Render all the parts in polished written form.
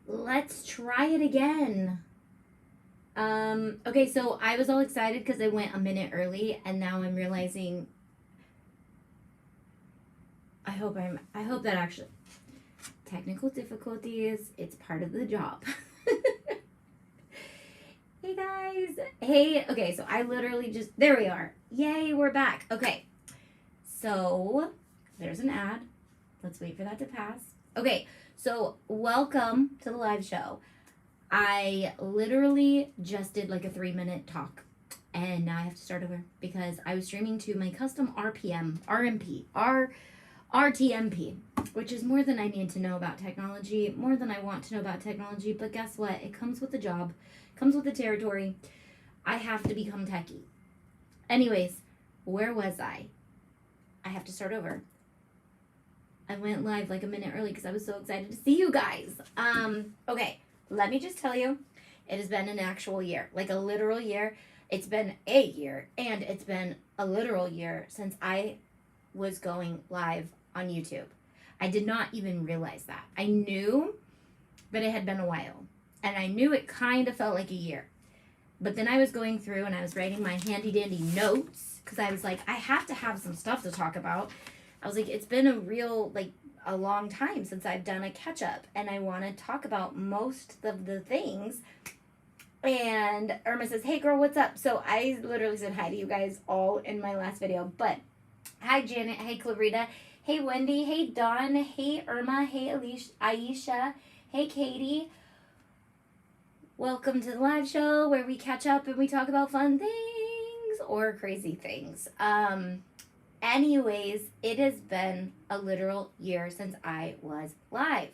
let's try it again. Okay, so I was all excited because I went a minute early, and now I'm realizing I hope that actually technical difficulties, it's part of the job. Hey guys. Hey, okay, so I literally just there we are. Yay, we're back. Okay. So, there's an ad. Let's wait for that to pass. Okay, so welcome to the live show. I literally just did like a 3-minute talk, and now I have to start over because I was streaming to my custom RTMP, which is more than I need to know about technology, more than I want to know about technology, but guess what? It comes with the job, comes with the territory. I have to become techie. Anyways, where was I? I have to start over. I went live like a minute early because I was so excited to see you guys. Okay, let me just tell you, it has been an actual year, like a literal year. It's been a year, and it's been a literal year since I was going live on YouTube. I did not even realize that. I knew, but it had been a while. And I knew it kind of felt like a year. But then I was going through and I was writing my handy dandy notes because I was like, I have to have some stuff to talk about. I was like, it's been a long time since I've done a catch up, and I want to talk about most of the things. And Irma says, hey girl, what's up? So I literally said hi to you guys all in my last video, but hi Janet, hey Clarita, hey Wendy, hey Dawn, hey Irma, hey Aisha, hey Katie. Welcome to the live show where we catch up and we talk about fun things or crazy things. Anyways, it has been a literal year since I was live.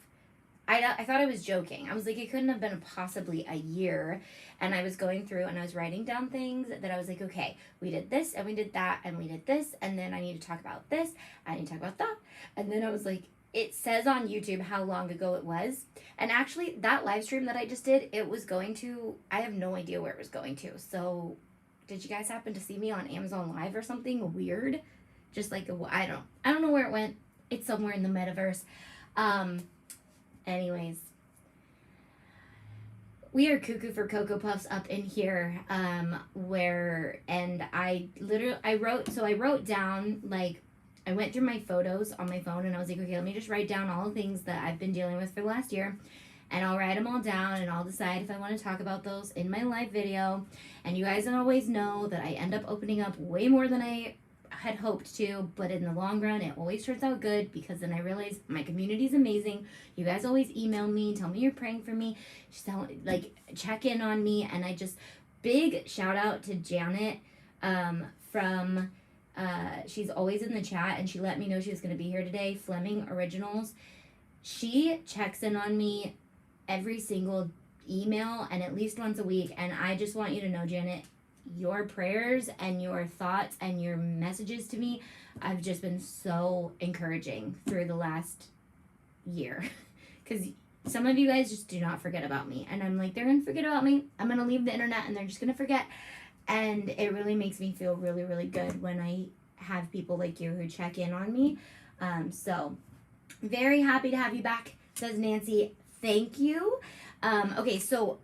I thought I was joking. I was like, it couldn't have been possibly a year. And I was going through and I was writing down things that I was like, okay, we did this and we did that and we did this. And then I need to talk about this. I need to talk about that. And then I was like, it says on YouTube how long ago it was. And actually, that live stream that I just did, it was going to, I have no idea where it was going to. So, did you guys happen to see me on Amazon Live or something weird? Just like, I don't know where it went. It's somewhere in the metaverse. Anyways, we are cuckoo for Cocoa Puffs up in here, and I wrote down, like, I went through my photos on my phone, and I was like, okay, let me just write down all the things that I've been dealing with for the last year, and I'll write them all down, and I'll decide if I want to talk about those in my live video. And you guys always know that I end up opening up way more than I had hoped to, but in the long run it always turns out good, because then I realize my community is amazing. You guys always email me, tell me you're praying for me, check in on me, and I just, big shout out to Janet from she's always in the chat, and she let me know she was going to be here today, Fleming Originals. She checks in on me every single email and at least once a week, and I just want you to know, Janet, your prayers and your thoughts and your messages to me have just been so encouraging through the last year, because some of you guys just do not forget about me, and I'm like, they're gonna forget about me, I'm gonna leave the internet and they're just gonna forget. And it really makes me feel really, really good when I have people like you who check in on me. So very happy to have you back, says Nancy. Thank you. Okay, so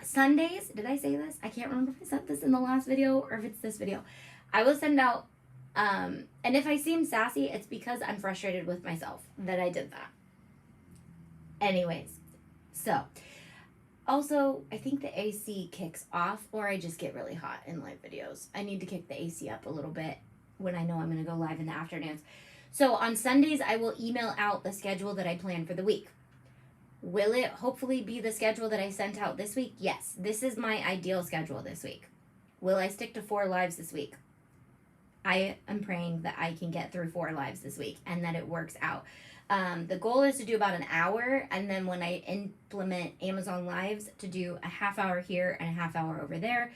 Sundays, did I say this? I can't remember if I said this in the last video or if it's this video. I will send out, and if I seem sassy, it's because I'm frustrated with myself that I did that. Anyways, so, also, I think the AC kicks off, or I just get really hot in live videos. I need to kick the AC up a little bit when I know I'm going to go live in the afternoons. So on Sundays, I will email out the schedule that I plan for the week. Will it hopefully be the schedule that I sent out this week? Yes. This is my ideal schedule this week. Will I stick to 4 lives this week? I am praying that I can get through 4 lives this week and that it works out. The goal is to do about an hour, and then when I implement Amazon Lives, to do a half hour here and a half hour over there,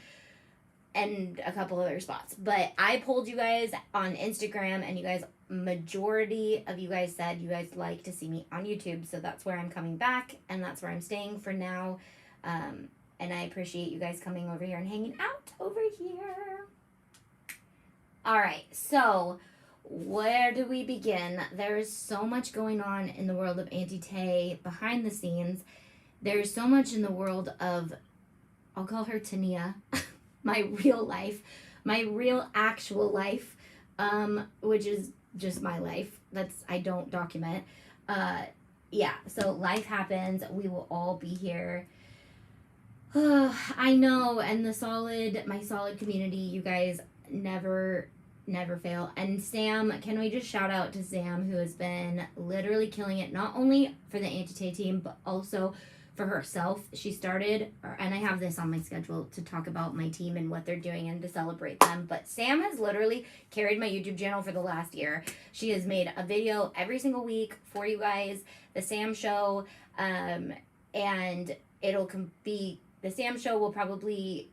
and a couple other spots. But I polled you guys on Instagram, and you guys, majority of you guys said you guys like to see me on YouTube, so that's where I'm coming back, and that's where I'm staying for now. And I appreciate you guys coming over here and hanging out over here. All right, so where do we begin? There is so much going on in the world of Auntie Tay behind the scenes. there's so much in the world of, I'll call her Tania, my real life, my real actual life, which is just my life. I don't document. Yeah, so life happens. We will all be here. I know, and my solid community, you guys never fail. And Sam, can we just shout out to Sam, who has been literally killing it, not only for the Auntie Tay team, but also for herself. She started, and I have this on my schedule to talk about my team and what they're doing and to celebrate them, but Sam has literally carried my YouTube channel for the last year. She has made a video every single week for you guys, the Sam Show, and the Sam Show will probably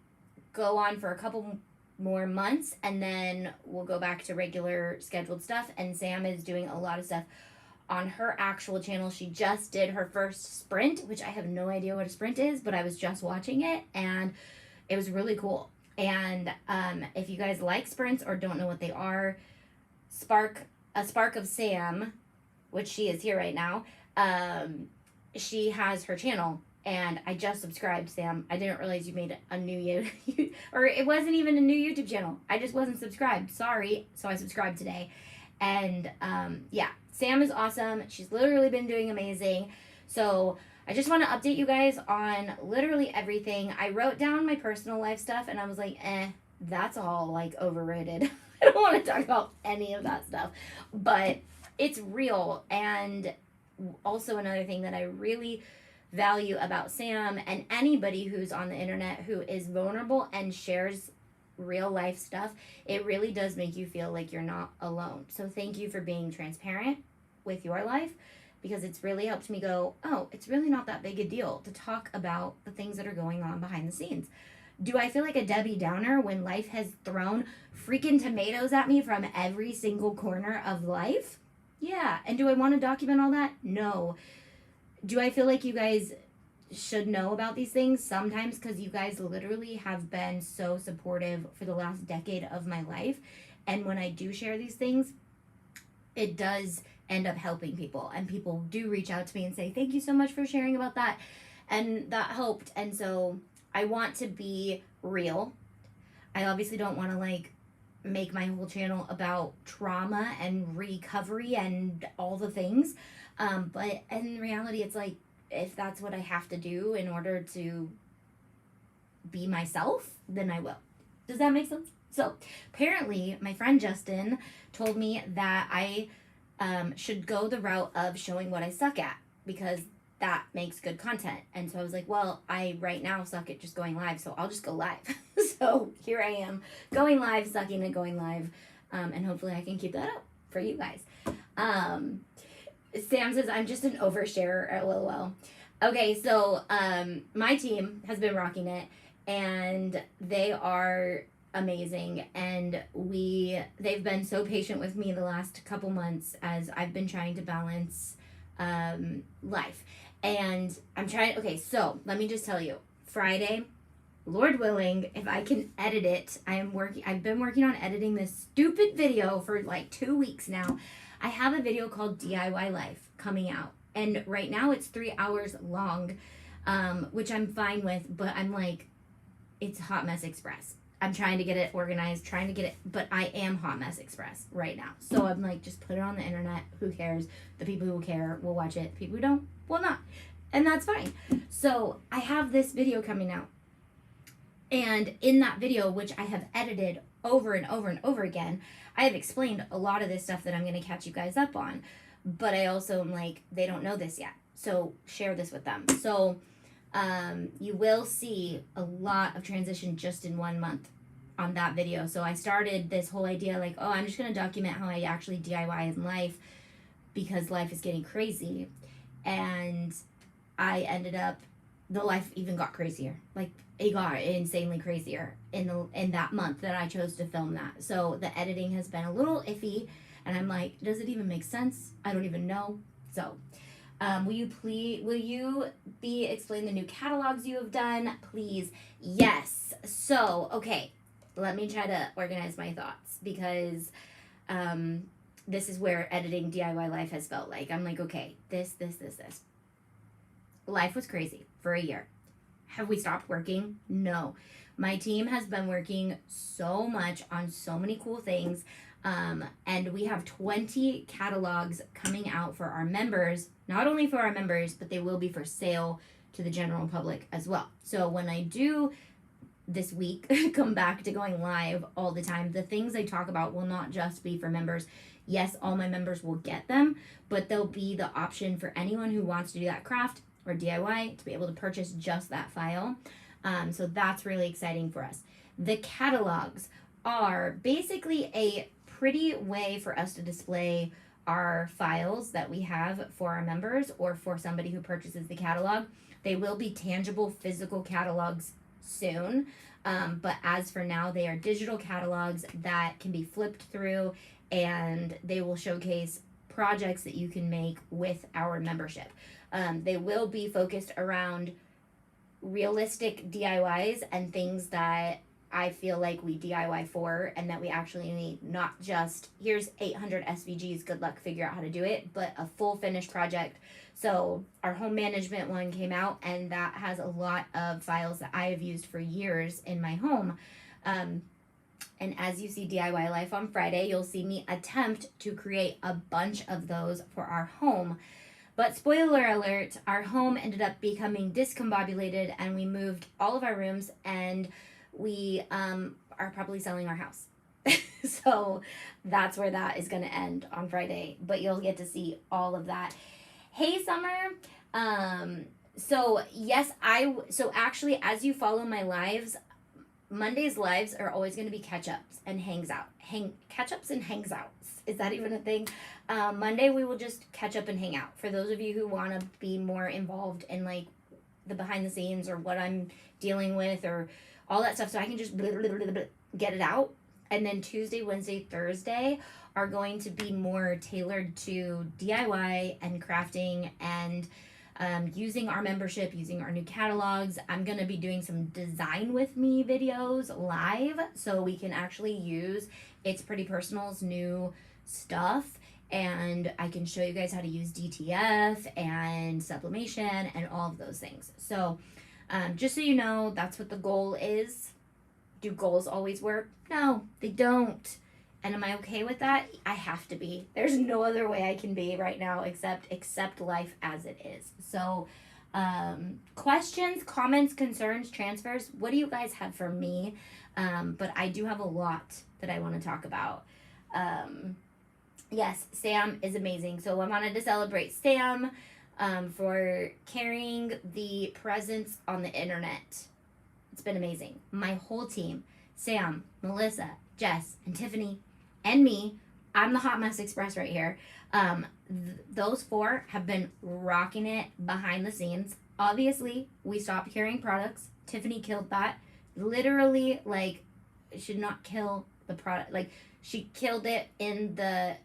go on for a couple more months, and then we'll go back to regular scheduled stuff. And Sam is doing a lot of stuff on her actual channel. She just did her first sprint, which I have no idea what a sprint is, but I was just watching it and it was really cool. And if you guys like sprints or don't know what they are, a spark of Sam, which she is here right now, she has her channel. And I just subscribed, Sam. I didn't realize you made a new YouTube, or it wasn't even a new YouTube channel. I just wasn't subscribed. Sorry. So I subscribed today. And yeah, Sam is awesome. She's literally been doing amazing. So I just want to update you guys on literally everything. I wrote down my personal life stuff and I was like, that's all like overrated. I don't want to talk about any of that stuff. But it's real. And also another thing that I really value about Sam and anybody who's on the internet who is vulnerable and shares real life stuff, it really does make you feel like you're not alone. So thank you for being transparent with your life, because it's really helped me go, oh, it's really not that big a deal to talk about the things that are going on behind the scenes. Do I feel like a Debbie Downer when life has thrown freaking tomatoes at me from every single corner of life? Yeah. And do I want to document all that? No. Do I feel like you guys should know about these things? Sometimes, because you guys literally have been so supportive for the last decade of my life. And when I do share these things, it does end up helping people. And people do reach out to me and say, thank you so much for sharing about that. And that helped. And so I want to be real. I obviously don't want to like make my whole channel about trauma and recovery and all the things. But in reality, it's like, if that's what I have to do in order to be myself, then I will. Does that make sense? So apparently my friend Justin told me that I should go the route of showing what I suck at, because that makes good content. And so I was like, well, I right now suck at just going live, so I'll just go live. So here I am going live, sucking at going live. And hopefully I can keep that up for you guys. Sam says, I'm just an oversharer, LOL. Okay, so my team has been rocking it, and they are amazing, and they've been so patient with me the last couple months as I've been trying to balance life. And I'm trying, okay, so let me just tell you, Friday, Lord willing, if I can edit it, I've been working on editing this stupid video for like 2 weeks now. I have a video called DIY Life coming out, and right now it's 3 hours long, which I'm fine with, but I'm like, it's Hot Mess Express. I'm trying to get it organized, but I am Hot Mess Express right now. So I'm like, just put it on the internet. Who cares? The people who care will watch it. People who don't will not. And that's fine. So I have this video coming out. And in that video, which I have edited over and over and over again, I have explained a lot of this stuff that I'm going to catch you guys up on. But I also am like, they don't know this yet. So share this with them. So you will see a lot of transition just in 1 month on that video. So I started this whole idea like, oh, I'm just going to document how I actually DIY in life because life is getting crazy. And I ended up, the life even got crazier. Like, it got insanely crazier in that month that I chose to film that. So the editing has been a little iffy, and I'm like, does it even make sense? I don't even know. So will you be explaining the new catalogs you have done, please? Yes. So, okay, let me try to organize my thoughts, because this is where editing DIY Life has felt like. I'm like, okay, this. life was crazy for a year. Have we stopped working? No. My team has been working so much on so many cool things. And we have 20 catalogs coming out for our members, not only for our members, but they will be for sale to the general public as well. So when I do this week come back to going live all the time, the things I talk about will not just be for members. Yes, all my members will get them, but there'll be the option for anyone who wants to do that craft or DIY to be able to purchase just that file. So that's really exciting for us. The catalogs are basically a pretty way for us to display our files that we have for our members or for somebody who purchases the catalog. They will be tangible physical catalogs soon, but as for now, they are digital catalogs that can be flipped through, and they will showcase projects that you can make with our membership. They will be focused around realistic DIYs and things that I feel like we DIY for and that we actually need, not just here's 800 SVGs, good luck, figure out how to do it, but a full finished project. So our home management one came out, and that has a lot of files that I have used for years in my home. And as you see DIY Life on Friday, you'll see me attempt to create a bunch of those for our home. But spoiler alert, our home ended up becoming discombobulated, and we moved all of our rooms, and we are probably selling our house. So that's where that is going to end on Friday, but you'll get to see all of that. Hey, Summer. So yes, so actually, as you follow my lives, Monday's lives are always going to be catch-ups and catch-ups and hangouts. Is that even a thing? Monday we will just catch up and hang out. For those of you who want to be more involved in like the behind the scenes or what I'm dealing with or all that stuff, so I can just get it out. And then Tuesday, Wednesday, Thursday are going to be more tailored to DIY and crafting and using our membership, using our new catalogs. I'm going to be doing some design with me videos live so we can actually use It's Pretty Personal's new stuff, and I can show you guys how to use DTF and Sublimation and all of those things. So just so you know, that's what the goal is. Do goals always work? No, they don't. And am I okay with that? I have to be. There's no other way I can be right now except accept life as it is. So questions, comments, concerns, transfers, what do you guys have for me? But I do have a lot that I want to talk about. Yes, Sam is amazing. So I wanted to celebrate Sam for carrying the presence on the internet. It's been amazing. My whole team, Sam, Melissa, Jess, and Tiffany, and me, I'm the Hot Mess Express right here. Those four have been rocking it behind the scenes. Obviously, we stopped carrying products. Tiffany killed that. Literally, like, should not kill the product. Like, she killed it in the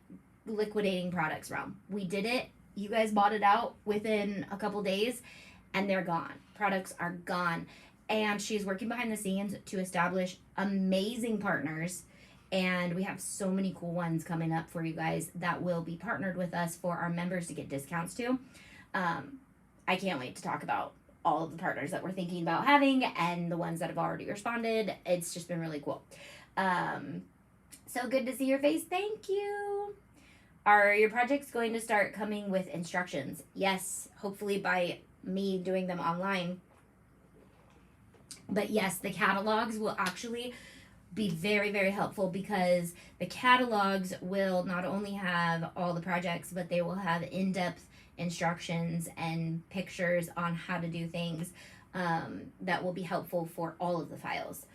liquidating products realm. We did it. You guys bought it out within a couple days, and they're gone. Products are gone. And she's working behind the scenes to establish amazing partners. And we have so many cool ones coming up for you guys that will be partnered with us for our members to get discounts to. I can't wait to talk about all of the partners that we're thinking about having and the ones that have already responded. It's just been really cool. So good to see your face. Thank you. Are your projects going to start coming with instructions? Yes, hopefully by me doing them online. But yes, the catalogs will actually be very, very helpful because the catalogs will not only have all the projects, but they will have in-depth instructions and pictures on how to do things that will be helpful for all of the files.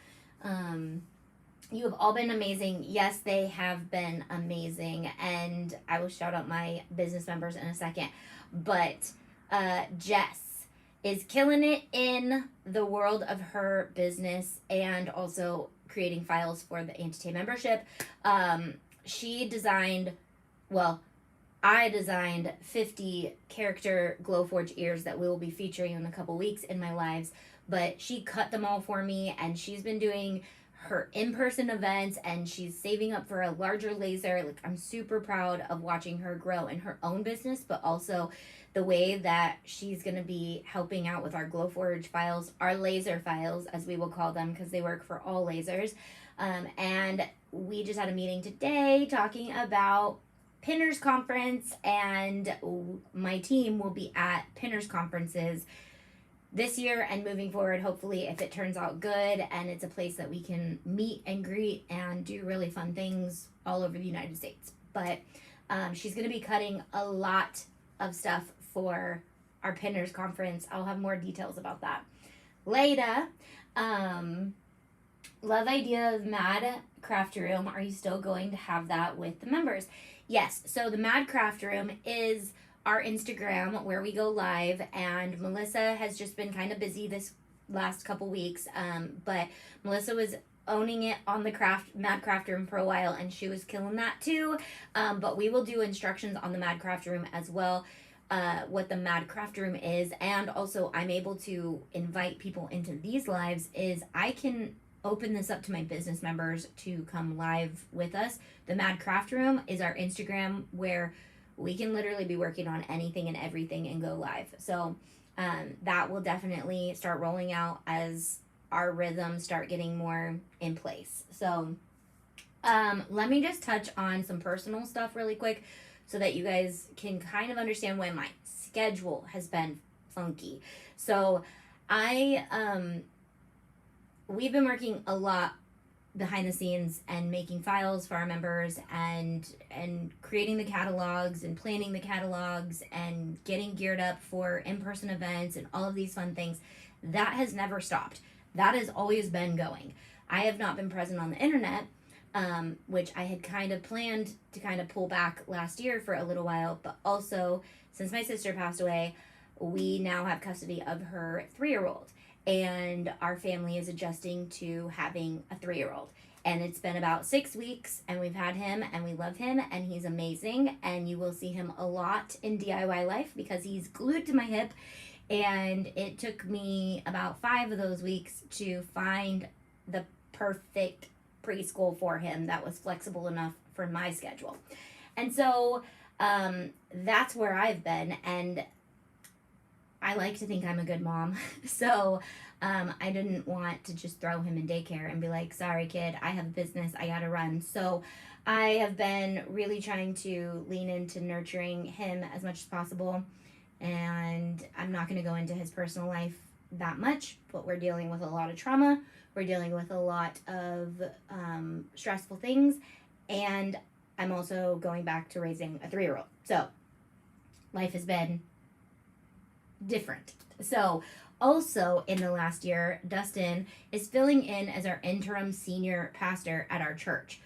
You have all been amazing. Yes, they have been amazing. And I will shout out my business members in a second. But Jess is killing it in the world of her business and also creating files for the Auntie Tay membership. She designed, well, I designed 50 character Glowforge ears that we will be featuring in a couple weeks in my lives, but she cut them all for me, and she's been doing her in-person events, and she's saving up for a larger laser. Like, I'm super proud of watching her grow in her own business, but also the way that she's going to be helping out with our Glowforge files, our laser files, as we will call them, because they work for all lasers. And we just had a meeting today talking about Pinners Conference, and my team will be at Pinners Conferences this year and moving forward, hopefully, if it turns out good and it's a place that we can meet and greet and do really fun things all over the United States. But she's going to be cutting a lot of stuff for our Pinners Conference. I'll have more details about that later. Love idea of Mad Craft Room. Are you still going to have that with the members? Yes. So the Mad Craft Room is our Instagram where we go live, and Melissa has just been kind of busy this last couple weeks. But Melissa was owning it on the Mad Craft Room for a while, and she was killing that too. But we will do instructions on the Mad Craft Room as well, what the Mad Craft Room is. And also I'm able to invite people into these lives is I can open this up to my business members to come live with us. The Mad Craft Room is our Instagram where we can literally be working on anything and everything and go live. So that will definitely start rolling out as our rhythms start getting more in place. So let me just touch on some personal stuff really quick so that you guys can kind of understand why my schedule has been funky. So we've been working a lot behind the scenes and making files for our members and creating the catalogs and planning the catalogs and getting geared up for in-person events and all of these fun things. That has never stopped. That has always been going. I have not been present on the internet, which I had kind of planned to kind of pull back last year for a little while, but also since my sister passed away, we now have custody of her 3-year-old. And our family is adjusting to having a 3-year-old. And it's been about 6 weeks, and we've had him, and we love him, and he's amazing. And you will see him a lot in DIY life because he's glued to my hip. And it took me about 5 of those weeks to find the perfect preschool for him that was flexible enough for my schedule. And so that's where I've been. And I like to think I'm a good mom, so I didn't want to just throw him in daycare and be like, sorry kid, I have a business, I gotta run. So I have been really trying to lean into nurturing him as much as possible, and I'm not going to go into his personal life that much, but we're dealing with a lot of trauma, we're dealing with a lot of stressful things, and I'm also going back to raising a 3-year-old. So life has been different. So also in the last year, Dustin is filling in as our interim senior pastor at our church,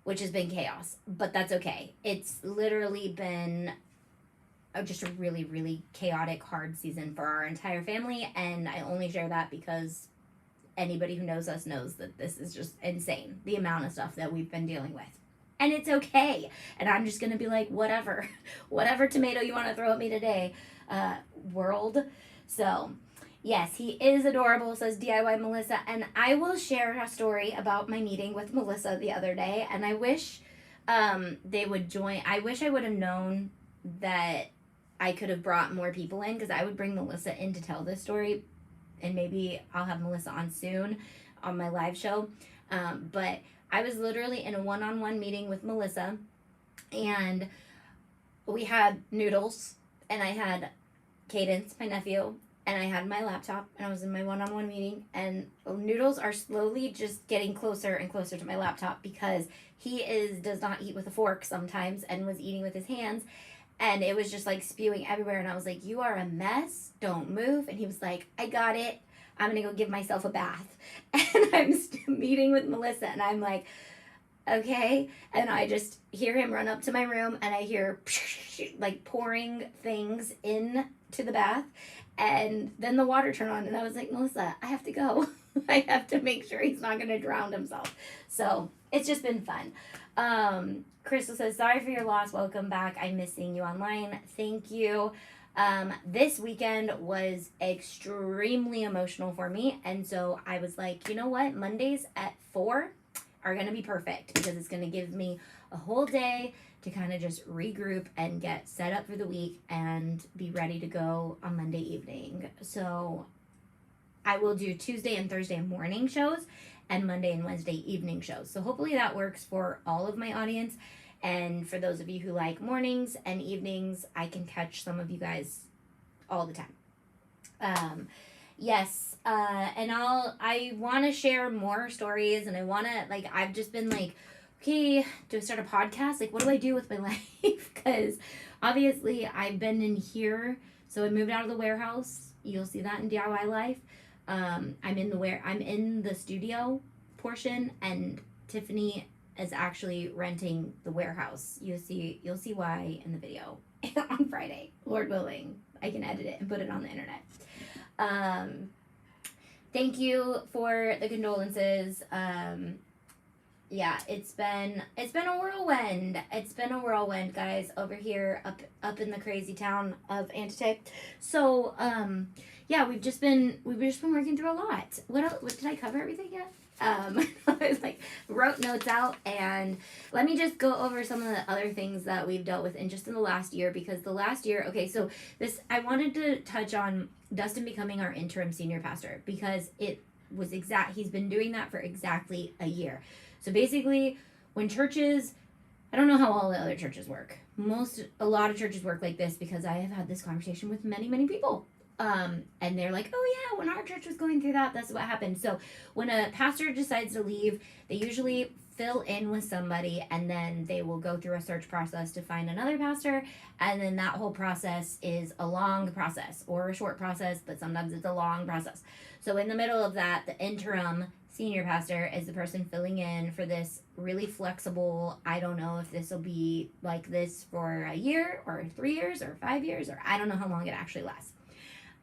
which has been chaos, but that's okay. It's literally been just a really, really chaotic, hard season for our entire family, and I only share that because anybody who knows us knows that this is just insane, the amount of stuff that we've been dealing with. And it's okay. And I'm just going to be like, whatever tomato you want to throw at me today, world. So, yes, he is adorable, says DIY Melissa. And I will share a story about my meeting with Melissa the other day. And I wish they would join. I wish I would have known that I could have brought more people in, because I would bring Melissa in to tell this story. And maybe I'll have Melissa on soon on my live show. But I was literally in a one-on-one meeting with Melissa, and we had Noodles, and I had Cadence, my nephew, and I had my laptop, and I was in my one-on-one meeting, and Noodles are slowly just getting closer and closer to my laptop because he does not eat with a fork sometimes and was eating with his hands, and it was just like spewing everywhere, and I was like, you are a mess, don't move. And he was like, I got it, I'm gonna go give myself a bath. And I'm meeting with Melissa, and I'm like, okay. And I just hear him run up to my room, and I hear like pouring things in to the bath, and then the water turned on, and I was like, Melissa, I have to go. I have to make sure he's not gonna drown himself. So it's just been fun. Crystal says, sorry for your loss, welcome back, I miss seeing you online. Thank you. This weekend was extremely emotional for me, and so I was like, you know what, Mondays at 4 are going to be perfect, because it's going to give me a whole day to kind of just regroup and get set up for the week and be ready to go on Monday evening. So I will do Tuesday and Thursday morning shows and Monday and Wednesday evening shows. So hopefully that works for all of my audience. And for those of you who like mornings and evenings, I can catch some of you guys all the time. Yes, and I want to share more stories, and I want to, like, I've just been like, okay, do I start a podcast? Like, what do I do with my life? Because obviously I've been in here, so I moved out of the warehouse. You'll see that in DIY life. I'm in the studio portion, and Tiffany is actually renting the warehouse. You'll see why in the video on Friday, Lord willing. I can edit it and put it on the internet. Thank you for the condolences. Yeah, it's been a whirlwind. It's been a whirlwind, guys, over here up in the crazy town of Auntie Tay. So, yeah, we've just been working through a lot. What else? Did I cover everything yet? I was like, wrote notes out, and let me just go over some of the other things that we've dealt with in the last year, because the last year, okay, so I wanted to touch on Dustin becoming our interim senior pastor, because it was he's been doing that for exactly a year. So basically, when churches, I don't know how all the other churches work. A lot of churches work like this, because I have had this conversation with many, many people. And they're like, oh yeah, when our church was going through that, that's what happened. So when a pastor decides to leave, they usually fill in with somebody, and then they will go through a search process to find another pastor. And then that whole process is a long process or a short process, but sometimes it's a long process. So in the middle of that, the interim senior pastor is the person filling in for this really flexible, I don't know if this will be like this for a year or 3 years or 5 years, or I don't know how long it actually lasts.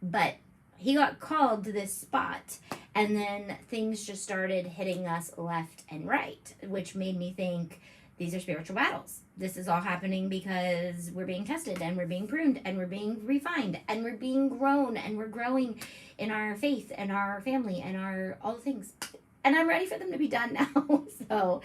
But he got called to this spot, and then things just started hitting us left and right, which made me think, these are spiritual battles. This is all happening because we're being tested, and we're being pruned, and we're being refined, and we're being grown, and we're growing in our faith and our family and our all the things. And I'm ready for them to be done now. So,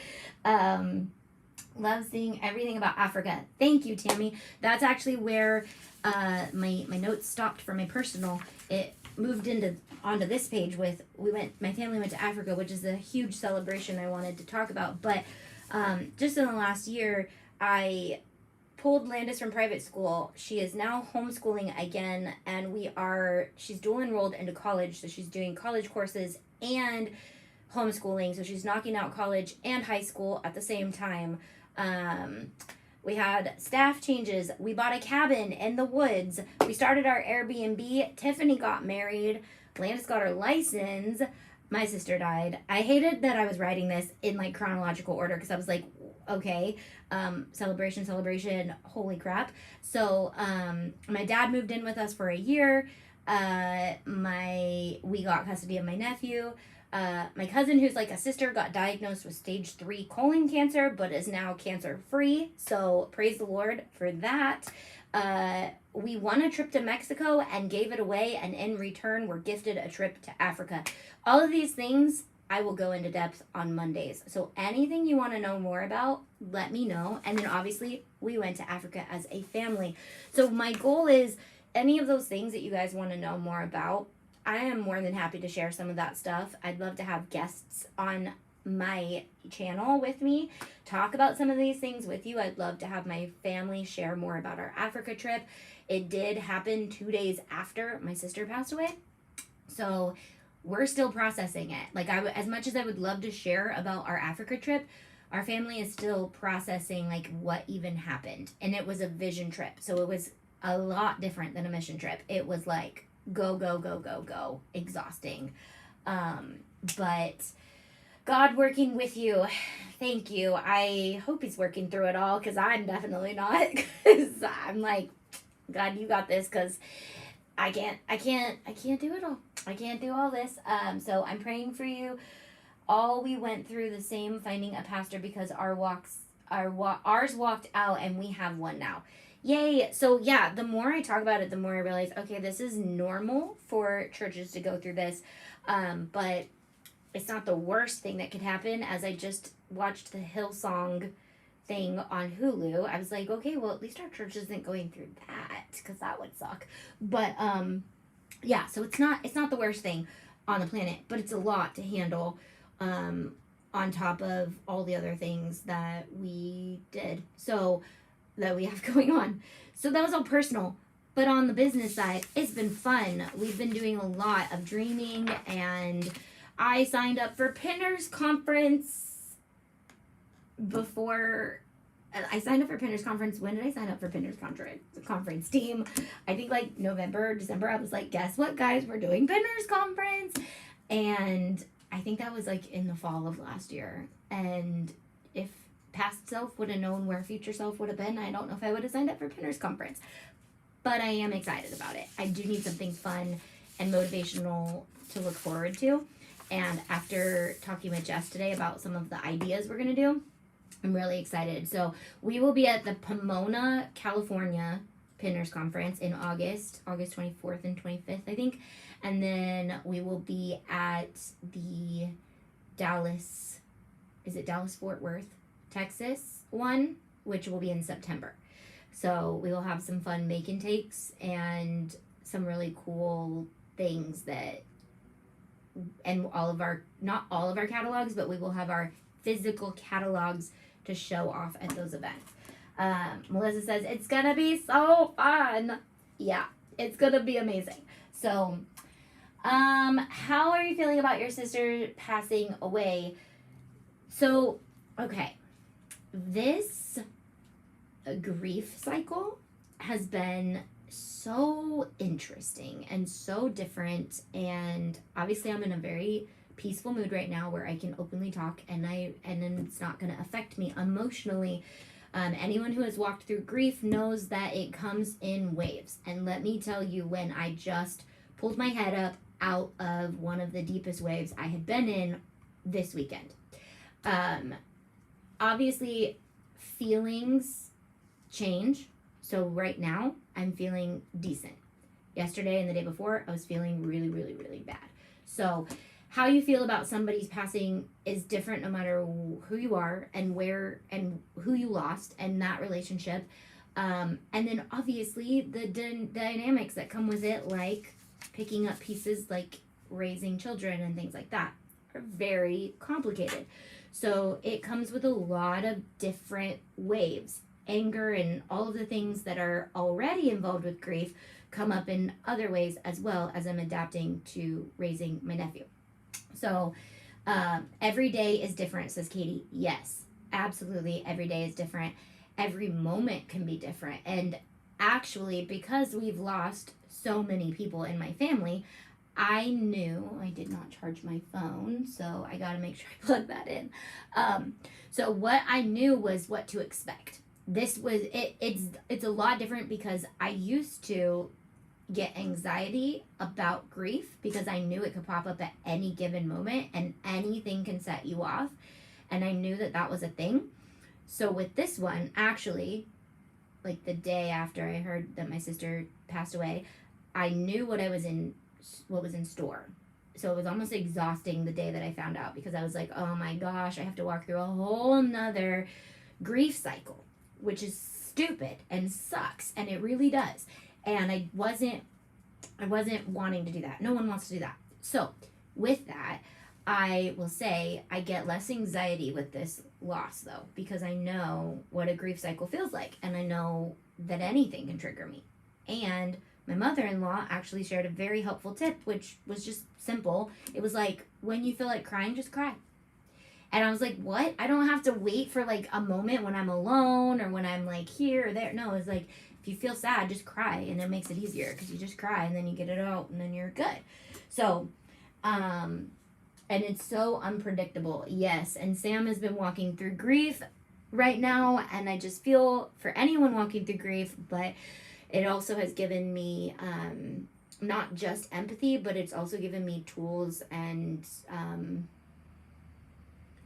love seeing everything about Africa. Thank you, Tammy. That's actually where my notes stopped for my personal. It moved onto this page with my family went to Africa, which is a huge celebration I wanted to talk about. But just in the last year, I pulled Landis from private school. She is now homeschooling again, and she's dual enrolled into college, so she's doing college courses and homeschooling, so she's knocking out college and high school at the same time. We had staff changes. We bought a cabin in the woods. We started our Airbnb. Tiffany got married. Landis got her license. My sister died. I hated that I was writing this in like chronological order, because I was like, okay, celebration, holy crap. So my dad moved in with us for a year. We got custody of my nephew. My cousin, who's like a sister, got diagnosed with stage 3 colon cancer, but is now cancer free. So praise the Lord for that. We won a trip to Mexico and gave it away, and in return, we're gifted a trip to Africa. All of these things I will go into depth on Mondays. So anything you want to know more about, let me know. And then obviously, we went to Africa as a family. So my goal is any of those things that you guys want to know more about, I am more than happy to share some of that stuff. I'd love to have guests on my channel with me, talk about some of these things with you. I'd love to have my family share more about our Africa trip. It did happen 2 days after my sister passed away. So we're still processing it. Like, as much as I would love to share about our Africa trip, our family is still processing like what even happened. And it was a vision trip. So it was a lot different than a mission trip. It was like, go, exhausting. But God working with you, thank you. I hope he's working through it all, because I'm definitely not, because I'm like, God, you got this, because I can't do it all. I can't do all this. So I'm praying for you. All we went through the same finding a pastor, because ours walked out, and we have one now. Yay. So yeah, the more I talk about it, the more I realize, okay, this is normal for churches to go through this. But it's not the worst thing that could happen, as I just watched the Hillsong thing on Hulu. I was like, okay, well, at least our church isn't going through that, because that would suck. But yeah, so it's not the worst thing on the planet, but it's a lot to handle on top of all the other things that we did, so that we have going on. So that was all personal. But on the business side, it's been fun. We've been doing a lot of dreaming, and I signed up for Pinners Conference before. I signed up for Pinners Conference. When did I sign up for Pinners Conference team? I think like November, December. I was like, guess what, guys? We're doing Pinners Conference. And I think that was like in the fall of last year. And if past self would have known where future self would have been, I don't know if I would have signed up for Pinners Conference. But I am excited about it. I do need something fun and motivational to look forward to. And after talking with Jess today about some of the ideas we're going to do, I'm really excited. So we will be at the Pomona, California Pinners Conference in August 24th and 25th, I think. And then we will be at the Dallas-Fort Worth, Texas one, which will be in September. So we will have some fun make and takes and some really cool things and not all of our catalogs, but we will have our physical catalogs to show off at those events. Melissa says, it's gonna be so fun. Yeah, it's gonna be amazing. So, how are you feeling about your sister passing away? So, okay, this grief cycle has been so interesting and so different, and obviously I'm in a very peaceful mood right now where I can openly talk, and then it's not going to affect me emotionally. Anyone who has walked through grief knows that it comes in waves, and let me tell you, when I just pulled my head up out of one of the deepest waves I had been in this weekend, obviously feelings change. So right now I'm feeling decent. Yesterday and the day before I was feeling really, really, really bad. So how you feel about somebody's passing is different no matter who you are and where and who you lost and that relationship. And then obviously the dynamics that come with it, like picking up pieces like raising children and things like that, are very complicated. So it comes with a lot of different waves. Anger and all of the things that are already involved with grief come up in other ways as well as I'm adapting to raising my nephew. So every day is different, says Katie. Yes, absolutely. Every day is different. Every moment can be different. And actually, because we've lost so many people in my family, I knew I did not charge my phone, so I got to make sure I plug that in. So what I knew was what to expect. This was it's a lot different because I used to get anxiety about grief because I knew it could pop up at any given moment and anything can set you off, and I knew that was a thing. So with this one, actually, like the day after I heard that my sister passed away, I knew what was in store. So it was almost exhausting the day that I found out, because I was like, oh my gosh, I have to walk through a whole nother grief cycle, which is stupid and sucks, and it really does. And I wasn't wanting to do that. No one wants to do that. So with that, I will say I get less anxiety with this loss, though, because I know what a grief cycle feels like, and I know that anything can trigger me. And my mother-in-law actually shared a very helpful tip, which was just simple. It was like, when you feel like crying, just cry. And I was like, what? I don't have to wait for like a moment when I'm alone or when I'm like here or there. No, it's like, if you feel sad, just cry, and it makes it easier because you just cry and then you get it out and then you're good. So, and it's so unpredictable. Yes. And Sam has been walking through grief right now, and I just feel for anyone walking through grief, but it also has given me not just empathy, but it's also given me tools and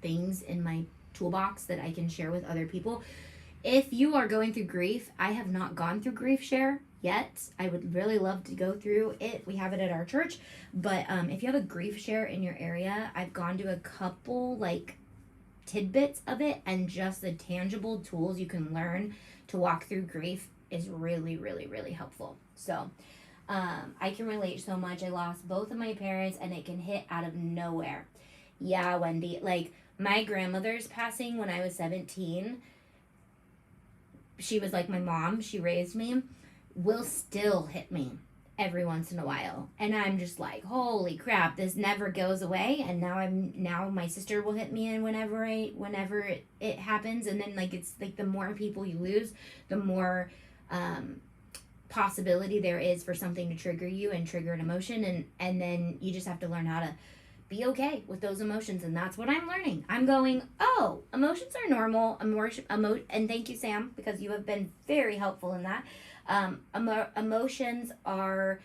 things in my toolbox that I can share with other people. If you are going through grief, I have not gone through Grief Share yet. I would really love to go through it. We have it at our church. But if you have a Grief Share in your area, I've gone to a couple like tidbits of it and just the tangible tools you can learn to walk through grief is really, really, really helpful. So I can relate so much. I lost both of my parents and it can hit out of nowhere. Yeah, Wendy, like my grandmother's passing when I was 17, she was like my mom, she raised me, will still hit me every once in a while, and I'm just like, holy crap, this never goes away. And now my sister will hit me, and whenever it happens, and then like it's like the more people you lose, the more possibility there is for something to trigger you and trigger an emotion, and then you just have to learn how to be okay with those emotions. And that's what I'm learning. I'm going, oh, emotions are normal. And thank you, Sam, because you have been very helpful in that. Emotions are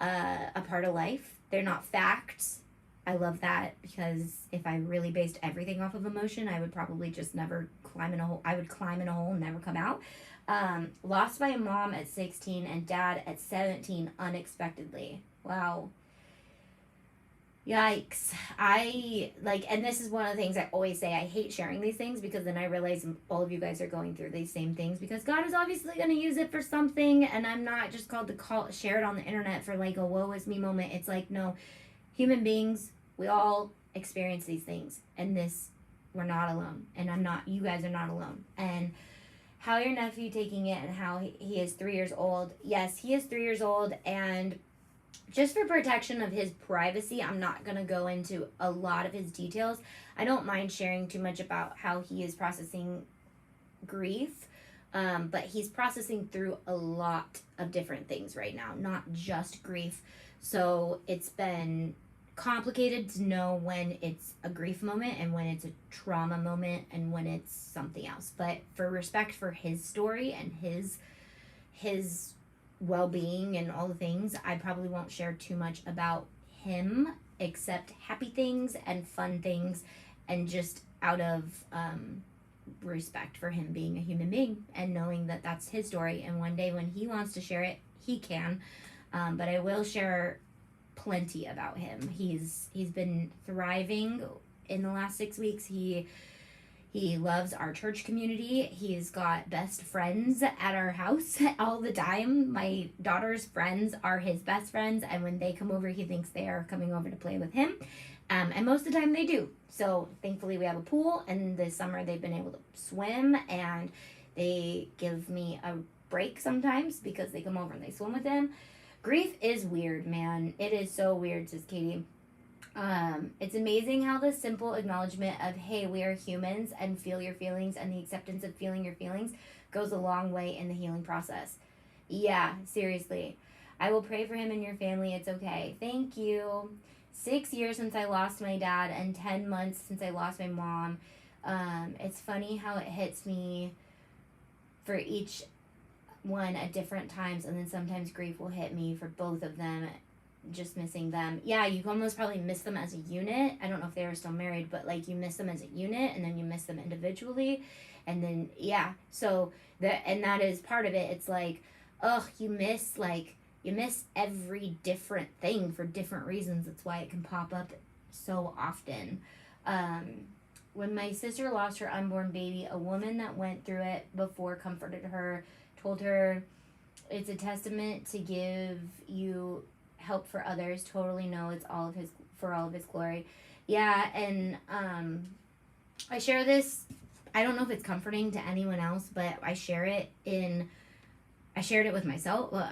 a part of life. They're not facts. I love that, because if I really based everything off of emotion, I would probably just never climb in a hole. I would climb in a hole and never come out. Lost my mom at 16 and dad at 17 unexpectedly. Wow. Yikes. And this is one of the things I always say, I hate sharing these things, because then I realize all of you guys are going through these same things, because God is obviously going to use it for something, and I'm not just called to share it on the internet for like a woe is me moment. It's like, no, human beings, we all experience these things, and we're not alone, and you guys are not alone. And how your nephew taking it, and how he is 3 years old. Yes, he is 3 years old, and just for protection of his privacy, I'm not going to go into a lot of his details. I don't mind sharing too much about how he is processing grief, but he's processing through a lot of different things right now, not just grief. So it's been complicated to know when it's a grief moment and when it's a trauma moment and when it's something else. But for respect for his story and his well-being and all the things, I probably won't share too much about him, except happy things and fun things, and just out of respect for him being a human being and knowing that that's his story, and one day when he wants to share it, he can. But I will share plenty about him. He's been thriving in the last 6 weeks. He loves our church community. He's got best friends at our house all the time. My daughter's friends are his best friends, and when they come over, he thinks they are coming over to play with him. And most of the time they do. So thankfully we have a pool, and this summer they've been able to swim, and they give me a break sometimes because they come over and they swim with him. Grief is weird, man. It is so weird, says Katie. It's amazing how the simple acknowledgement of, hey, we are humans and feel your feelings, and the acceptance of feeling your feelings goes a long way in the healing process. Yeah, seriously. I will pray for him and your family. It's okay. Thank you. 6 years since I lost my dad and 10 months since I lost my mom. It's funny how it hits me for each one at different times, and then sometimes grief will hit me for both of them, just missing them. Yeah, you almost probably miss them as a unit. I don't know if they were still married, but like you miss them as a unit, and then you miss them individually, and then so that is part of it. It's like, you miss every different thing for different reasons. That's why it can pop up so often. When my sister lost her unborn baby, a woman that went through it before comforted her, told her it's a testament to give you help for others. Totally know it's all of his glory. Yeah, and I share this. I don't know if it's comforting to anyone else, but I shared it with myself. Well,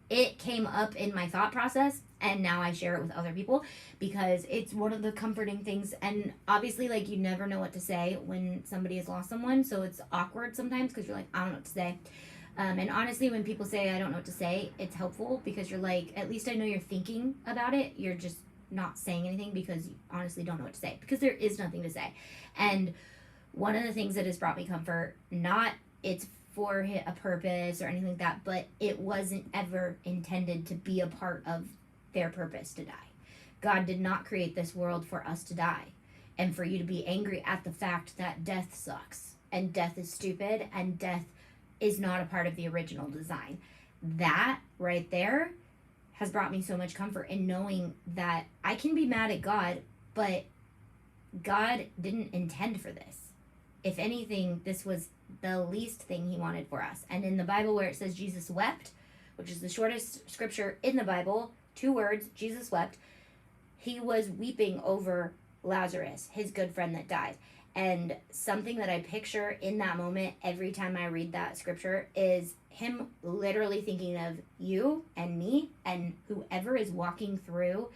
it came up in my thought process, and now I share it with other people because it's one of the comforting things. And obviously, like, you never know what to say when somebody has lost someone, so it's awkward sometimes because you're like, I don't know what to say. And honestly, when people say I don't know what to say, it's helpful because you're like, at least I know you're thinking about it. You're just not saying anything because you honestly don't know what to say, because there is nothing to say. And one of the things that has brought me comfort, not it's for a purpose or anything like that, but it wasn't ever intended to be a part of their purpose to die. God did not create this world for us to die and for you to be angry at the fact that death sucks and death is stupid and death is not a part of the original design. That right there has brought me so much comfort in knowing that I can be mad at God, but God didn't intend for this. If anything, this was the least thing he wanted for us. And in the Bible where it says Jesus wept, which is the shortest scripture in the Bible, 2 words, Jesus wept, he was weeping over Lazarus, his good friend that died. And something that I picture in that moment every time I read that scripture is him literally thinking of you and me and whoever is walking through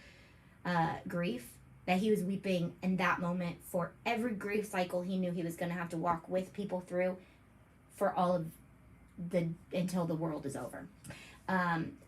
grief, that he was weeping in that moment for every grief cycle he knew he was going to have to walk with people through for all of until the world is over.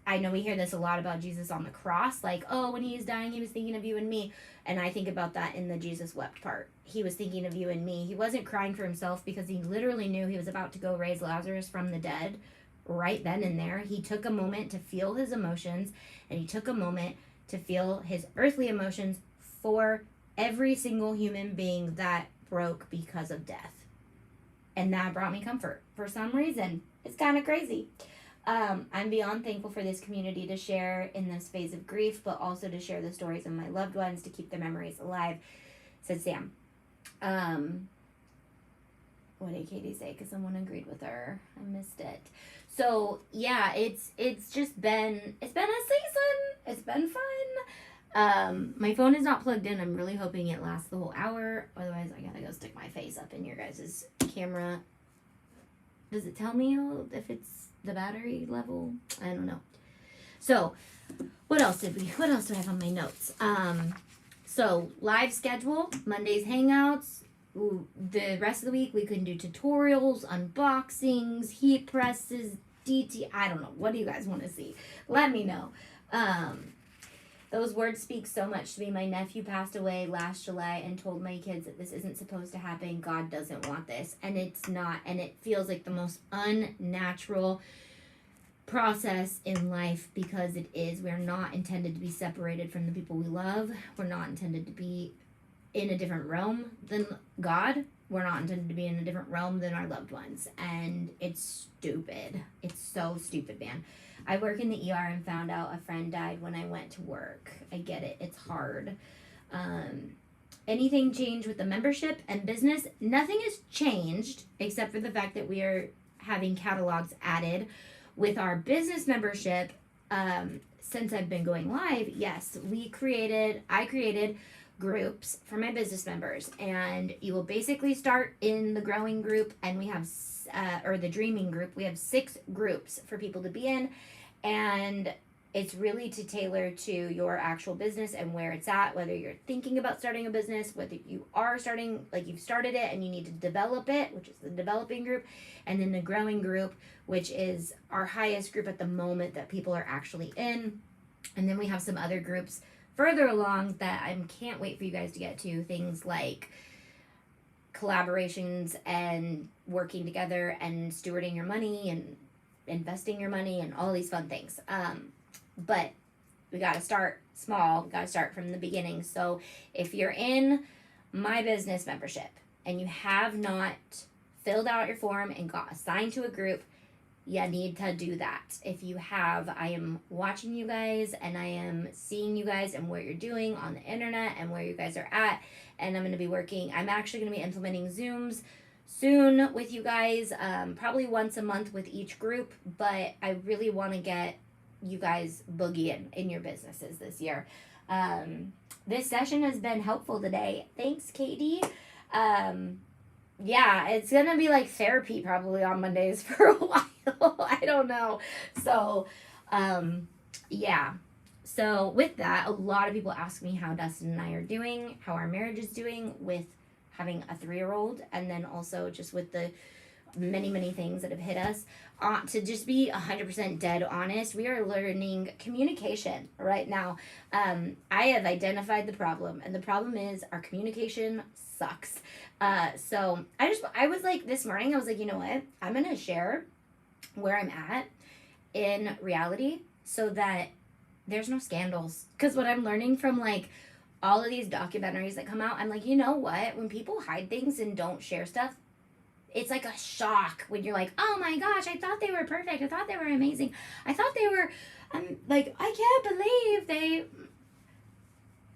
I know we hear this a lot about Jesus on the cross, like, oh, when he was dying, he was thinking of you and me. And I think about that in the Jesus wept part. He was thinking of you and me. He wasn't crying for himself because he literally knew he was about to go raise Lazarus from the dead right then and there. He took a moment to feel his emotions, and he took a moment to feel his earthly emotions for every single human being that broke because of death. And that brought me comfort for some reason. It's kind of crazy. I'm beyond thankful for this community to share in this phase of grief, but also to share the stories of my loved ones, to keep their memories alive, said Sam. What did Katie say? Because someone agreed with her. I missed it. So yeah, it's just been a season. It's been fun. My phone is not plugged in. I'm really hoping it lasts the whole hour. Otherwise, I gotta go stick my face up in your guys' camera. Does it tell me if it's the battery level? I don't know. So, what else do I have on my notes? So live schedule, Mondays hangouts. Ooh, the rest of the week we can do tutorials, unboxings, heat presses, I don't know. What do you guys want to see? Let me know. Those words speak so much to me. My nephew passed away last July and told my kids that this isn't supposed to happen. God doesn't want this. And it's not. And it feels like the most unnatural process in life, because it is. We're not intended to be separated from the people we love. We're not intended to be in a different realm than God. We're not intended to be in a different realm than our loved ones. And it's stupid. It's so stupid, man. I work in the ER and found out a friend died when I went to work. I get it. It's hard. Anything changed with the membership and business? Nothing has changed except for the fact that we are having catalogs added. With our business membership, since I've been going live, yes, I created groups for my business members, and you will basically start in the growing group, and we have or the dreaming group. We have 6 groups for people to be in, and it's really to tailor to your actual business and where it's at, whether you're thinking about starting a business, whether you are starting, like you've started it and you need to develop it, which is the developing group, and then the growing group, which is our highest group at the moment that people are actually in. And then we have some other groups further along that I can't wait for you guys to get to, things like collaborations and working together and stewarding your money and investing your money and all these fun things. But we got to start small. We got to start from the beginning. So if you're in my business membership and you have not filled out your form and got assigned to a group, you need to do that. If you have, I am watching you guys and I am seeing you guys and what you're doing on the internet and where you guys are at. And I'm actually going to be implementing Zooms soon with you guys, probably once a month with each group. But I really want to get you guys boogieing in your businesses this year. This session has been helpful today. Thanks, Katie. Yeah, it's going to be like therapy probably on Mondays for a while. I don't know. So, yeah. So with that, a lot of people ask me how Dustin and I are doing, how our marriage is doing with having a 3-year-old, and then also just with the many, many things that have hit us. To just be 100% dead honest, we are learning communication right now. I have identified the problem, and the problem is our communication sucks. So I was like, this morning, I was like, you know what? I'm going to share where I'm at in reality so that there's no scandals. Because what I'm learning from like all of these documentaries that come out, I'm like, you know what? When people hide things and don't share stuff, it's like a shock when you're like, oh my gosh, I thought they were perfect. I thought they were amazing. I thought they were, like, I can't believe they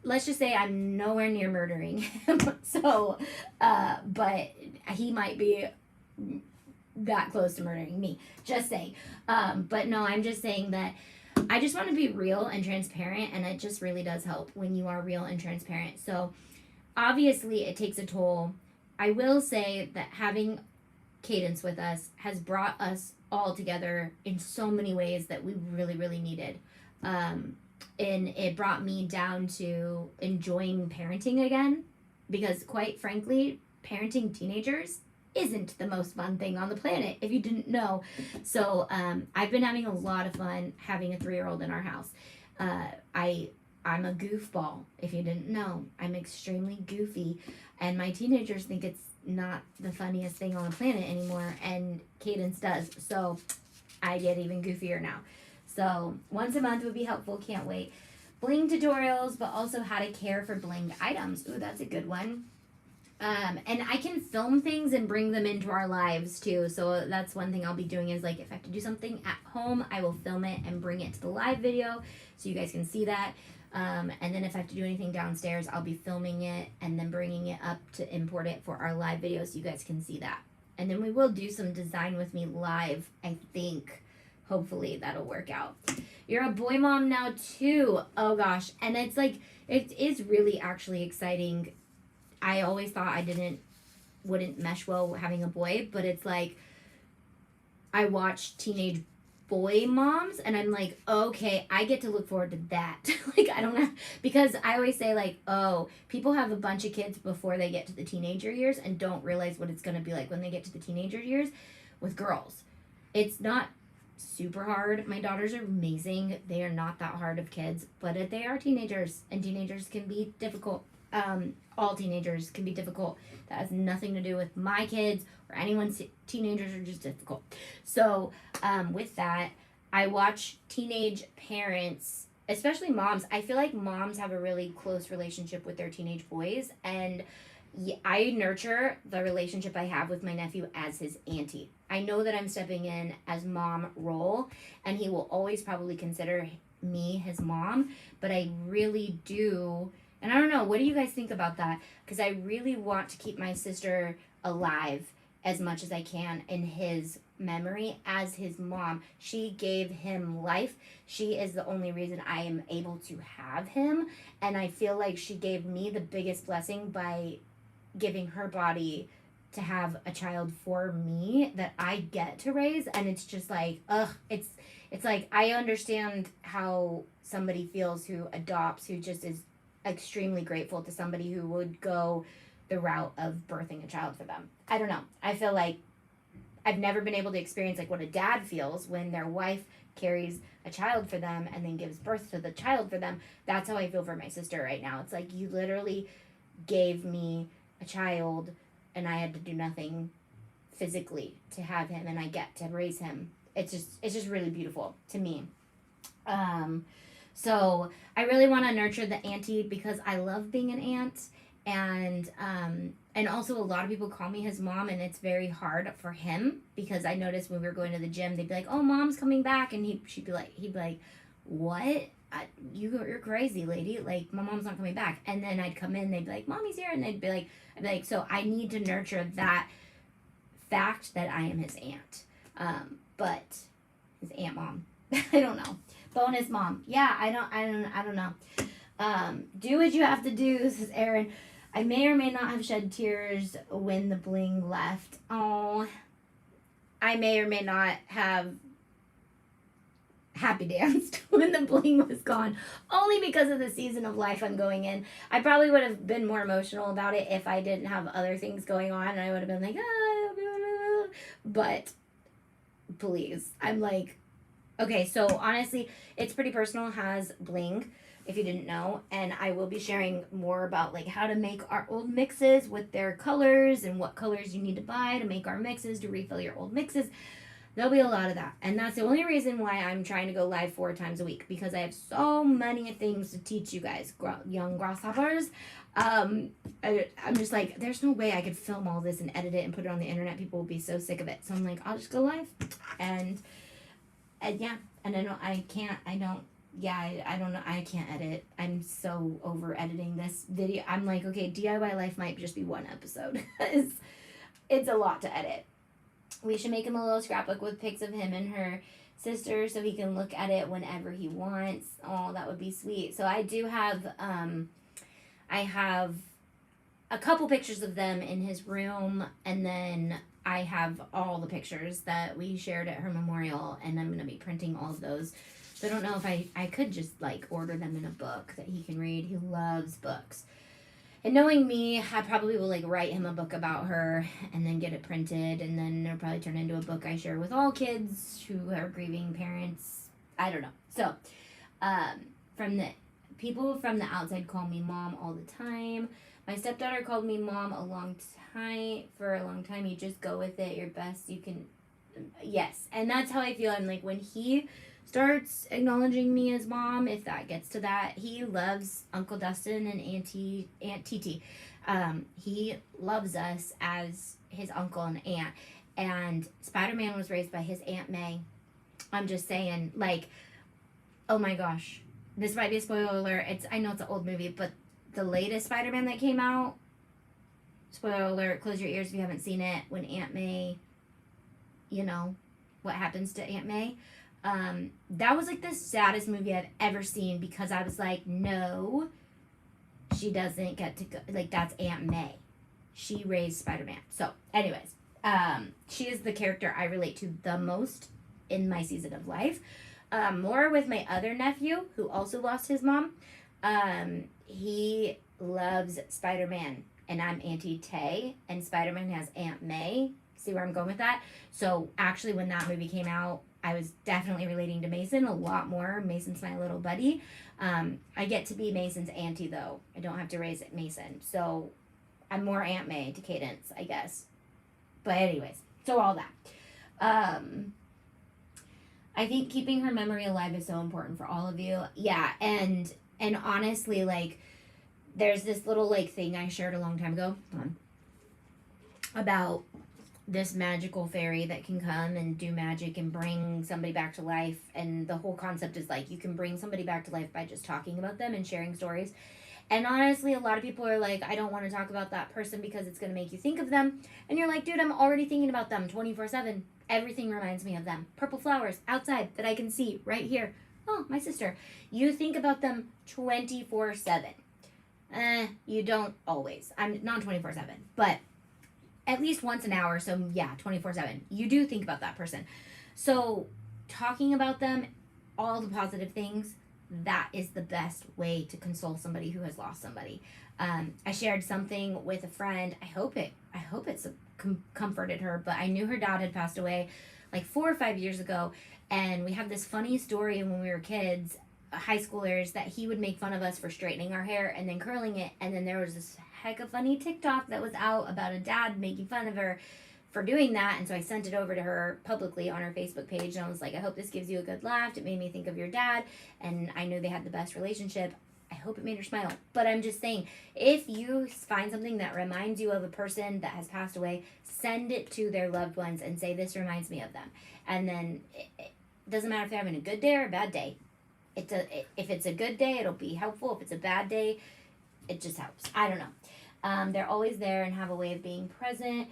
let's just say I'm nowhere near murdering him. So, but he might be that close to murdering me. Just saying. But no, I'm just saying that I just want to be real and transparent, and it just really does help when you are real and transparent. So, obviously, it takes a toll. I will say that having Cadence with us has brought us all together in so many ways that we really, really needed. And it brought me down to enjoying parenting again, because quite frankly, parenting teenagers isn't the most fun thing on the planet, if you didn't know. So I've been having a lot of fun having a 3-year-old in our house. I'm a goofball, if you didn't know. I'm extremely goofy, and my teenagers think it's not the funniest thing on the planet anymore, and Cadence does. So I get even goofier now. So once a month would be helpful. Can't wait. Bling tutorials, but also how to care for blinged items. Ooh, that's a good one. And I can film things and bring them into our lives too. So that's one thing I'll be doing is like if I have to do something at home, I will film it and bring it to the live video so you guys can see that. And then if I have to do anything downstairs, I'll be filming it and then bringing it up to import it for our live video so you guys can see that. And then we will do some design with me live, I think. Hopefully that'll work out. You're a boy mom now too. Oh gosh. And it's like, it is really actually exciting. I always thought I wouldn't mesh well having a boy, but it's like, I watch teenage boy moms and I'm like, okay, I get to look forward to that. Like, I don't know, because I always say like, oh, people have a bunch of kids before they get to the teenager years and don't realize what it's going to be like when they get to the teenager years with girls. It's not super hard. My daughters are amazing. They are not that hard of kids, but they are teenagers, and teenagers can be difficult. All teenagers can be difficult. That has nothing to do with my kids or anyone's. Teenagers are just difficult. So with that, I watch teenage parents, especially moms. I feel like moms have a really close relationship with their teenage boys, and I nurture the relationship I have with my nephew as his auntie. I know that I'm stepping in as mom role, and he will always probably consider me his mom, but I really do. And I don't know, what do you guys think about that? Because I really want to keep my sister alive as much as I can in his memory as his mom. She gave him life. She is the only reason I am able to have him. And I feel like she gave me the biggest blessing by giving her body to have a child for me that I get to raise. And it's just like, it's like I understand how somebody feels who adopts, who just is extremely grateful to somebody who would go the route of birthing a child for them. I don't know. I feel like I've never been able to experience like what a dad feels when their wife carries a child for them and then gives birth to the child for them. That's how I feel for my sister right now. It's like you literally gave me a child and I had to do nothing physically to have him, and I get to raise him. It's just really beautiful to me. So I really want to nurture the auntie because I love being an aunt, and also a lot of people call me his mom, and it's very hard for him because I noticed when we were going to the gym, they'd be like, "Oh, mom's coming back," and he'd be like, "What? You're crazy, lady. Like, my mom's not coming back." And then I'd come in, they'd be like, "Mommy's here," and I'd be like, so I need to nurture that fact that I am his aunt, but his aunt mom. I don't know. Bonus mom. Yeah, I don't know. Do what you have to do, says Erin. I may or may not have shed tears when the bling left. Oh, I may or may not have happy danced when the bling was gone, only because of the season of life I'm going in. I probably would have been more emotional about it if I didn't have other things going on, and I would have been like, but please, I'm like, okay, so honestly, It's Pretty Personal has bling, if you didn't know, and I will be sharing more about like how to make our old mixes with their colors and what colors you need to buy to make our mixes, to refill your old mixes. There'll be a lot of that, and that's the only reason why I'm trying to go live 4 times a week, because I have so many things to teach you guys, young grasshoppers. I'm just like, there's no way I could film all this and edit it and put it on the internet. People will be so sick of it. So I'm like, I'll just go live, and yeah, and I don't yeah, I don't know. I can't edit. I'm so over editing this video. I'm like, okay, DIY life might just be one episode. It's a lot to edit. We should make him a little scrapbook with pics of him and her sister so he can look at it whenever he wants. Oh, that would be sweet. So I do have, I have a couple pictures of them in his room, and then I have all the pictures that we shared at her memorial, and I'm going to be printing all of those. So I don't know if I could just like order them in a book that he can read. He loves books. And knowing me, I probably will like write him a book about her and then get it printed, and then it'll probably turn into a book I share with all kids who are grieving parents. I don't know. So, from the people from the outside call me mom all the time. My stepdaughter called me mom for a long time. You just go with it. Your best you can. Yes, and that's how I feel. I'm like, when he starts acknowledging me as mom, if that gets to that, he loves Uncle Dustin and Aunt Titi. He loves us as his uncle and aunt. And Spider-Man was raised by his Aunt May. I'm just saying, like, oh my gosh, this might be a spoiler alert. I know it's an old movie, but the latest Spider-Man that came out, spoiler alert, close your ears if you haven't seen it, when Aunt May, you know, what happens to Aunt May. That was like the saddest movie I've ever seen, because I was like, no, she doesn't get to go, like, that's Aunt May. She raised Spider-Man. So, anyways, she is the character I relate to the most in my season of life. More with my other nephew, who also lost his mom. He loves Spider-Man, and I'm Auntie Tay, and Spider-Man has Aunt May. See where I'm going with that? So, actually, when that movie came out, I was definitely relating to Mason a lot more. Mason's my little buddy. I get to be Mason's auntie, though. I don't have to raise Mason. So I'm more Aunt May to Cadence, I guess. But anyways, so all that. I think keeping her memory alive is so important for all of you. Yeah, and honestly, like, there's this little, like, thing I shared a long time ago about this magical fairy that can come and do magic and bring somebody back to life. And the whole concept is like, you can bring somebody back to life by just talking about them and sharing stories. And honestly, a lot of people are like, I don't want to talk about that person because it's going to make you think of them. And you're like, dude, I'm already thinking about them 24/7. Everything reminds me of them. Purple flowers outside that I can see right here. Oh, my sister. You think about them 24/7. You don't always. I'm not 24/7, but at least once an hour, so yeah, 24/7. You do think about that person. So talking about them, all the positive things, that is the best way to console somebody who has lost somebody. I shared something with a friend. I hope it's comforted her, but I knew her dad had passed away like 4 or 5 years ago, and we have this funny story when we were kids, high schoolers, that he would make fun of us for straightening our hair and then curling it, and then there was this heck of funny TikTok that was out about a dad making fun of her for doing that, and so I sent it over to her publicly on her Facebook page, and I was like, I hope this gives you a good laugh. It made me think of your dad, and I knew they had the best relationship. I hope it made her smile. But I'm just saying, if you find something that reminds you of a person that has passed away, send it to their loved ones and say, this reminds me of them. And then it doesn't matter if they're having a good day or a bad day. If it's a good day, it'll be helpful. If it's a bad day, it just helps. I don't know. They're always there and have a way of being present.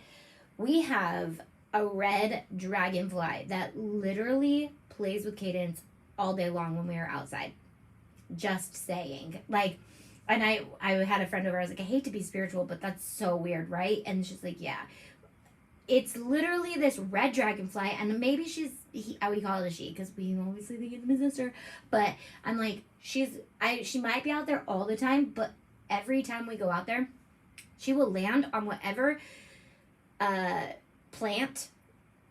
We have a red dragonfly that literally plays with Cadence all day long when we are outside. Just saying. Like, and I had a friend over, I was like, I hate to be spiritual, but that's so weird, right? And she's like, yeah. It's literally this red dragonfly, and maybe we call it a she, because we obviously think it's my sister, but I'm like, she might be out there all the time, but every time we go out there, she will land on whatever plant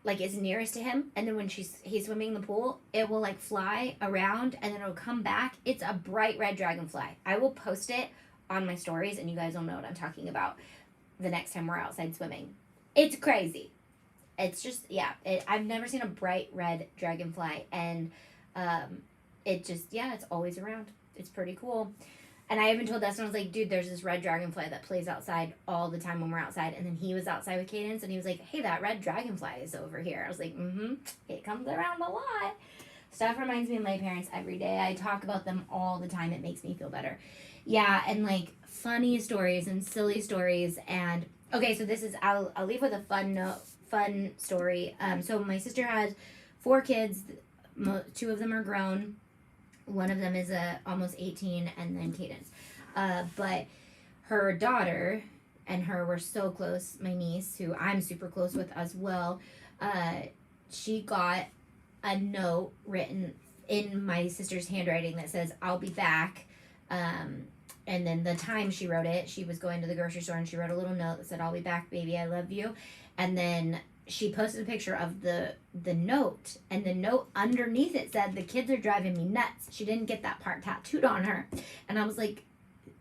like is nearest to him, and then when he's swimming in the pool, it will like fly around and then it'll come back. It's a bright red dragonfly. I will post it on my stories, and you guys will know what I'm talking about the next time we're outside swimming. It's crazy. It's just, yeah, I've never seen a bright red dragonfly, and it's always around. It's pretty cool. And I even told Dustin, I was like, dude, there's this red dragonfly that plays outside all the time when we're outside. And then he was outside with Cadence, and he was like, hey, that red dragonfly is over here. I was like, it comes around a lot. Stuff reminds me of my parents every day. I talk about them all the time. It makes me feel better. Yeah, and like funny stories and silly stories. And okay, so this is, I'll leave with a fun story. So my sister had 4 kids. 2 of them are grown. One of them is almost 18, and then Cadence. But her daughter and her were so close. My niece, who I'm super close with as well, she got a note written in my sister's handwriting that says, "I'll be back." And then the time she wrote it, she was going to the grocery store and she wrote a little note that said, "I'll be back, baby. I love you." And then she posted a picture of the note, and the note underneath it said, "The kids are driving me nuts." She didn't get that part tattooed on her. And I was like,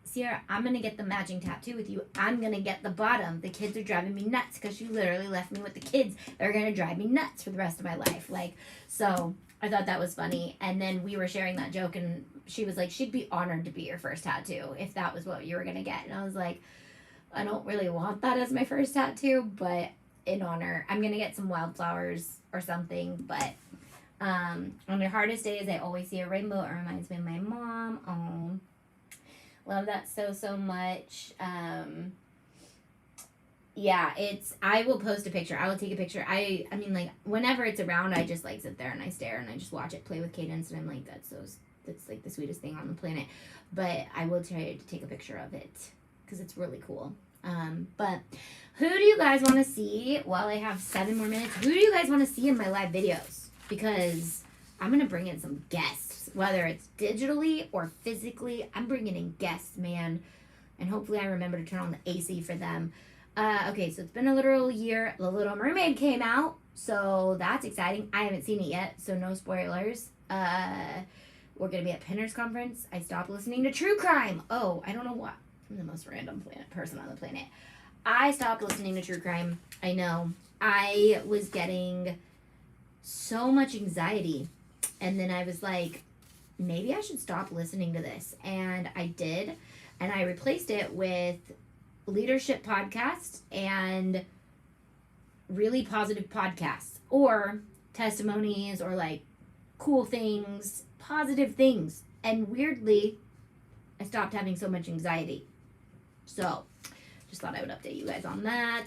"Sierra, I'm going to get the matching tattoo with you. I'm going to get the bottom. The kids are driving me nuts," because she literally left me with the kids. They're going to drive me nuts for the rest of my life. Like, so I thought that was funny. And then we were sharing that joke, and she was like, she'd be honored to be your first tattoo if that was what you were going to get. And I was like, I don't really want that as my first tattoo, but in honor, I'm going to get some wildflowers or something. But on my hardest days, I always see a rainbow. It reminds me of my mom. Oh, love that so much. Yeah, I will post a picture. I will take a picture. I mean, like, whenever it's around, I just, like, sit there and I stare and I just watch it play with Cadence, and I'm like, that's like the sweetest thing on the planet. But I will try to take a picture of it because it's really cool. But who do you guys want to see while I have 7 more minutes? Who do you guys want to see in my live videos? Because I'm going to bring in some guests, whether it's digitally or physically. I'm bringing in guests, man. And hopefully I remember to turn on the AC for them. Okay, so it's been a literal year. The Little Mermaid came out, so that's exciting. I haven't seen it yet, so no spoilers. We're going to be at Pinner's Conference. I stopped listening to true crime. Oh, I don't know what. I'm the most random person on the planet. I stopped listening to true crime. I know. I was getting so much anxiety, and then I was like, maybe I should stop listening to this. And I did, and I replaced it with leadership podcasts and really positive podcasts, or testimonies, or like cool things, positive things. And weirdly, I stopped having so much anxiety. So just thought I would update you guys on that.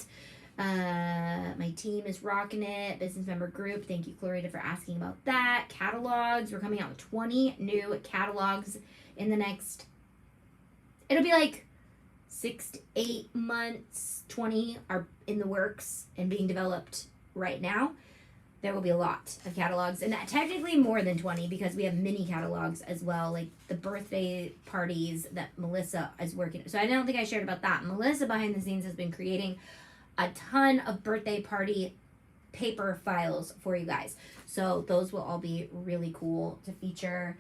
My team is rocking it. Business member group. Thank you, Clarita, for asking about that. Catalogs. We're coming out with 20 new catalogs in the next, it'll be like 6 to 8 months. 20 are in the works and being developed right now. There will be a lot of catalogs, and technically more than 20, because we have mini catalogs as well, like the birthday parties that Melissa is working. So I don't think I shared about that. Melissa behind the scenes has been creating a ton of birthday party paper files for you guys. So those will all be really cool to feature.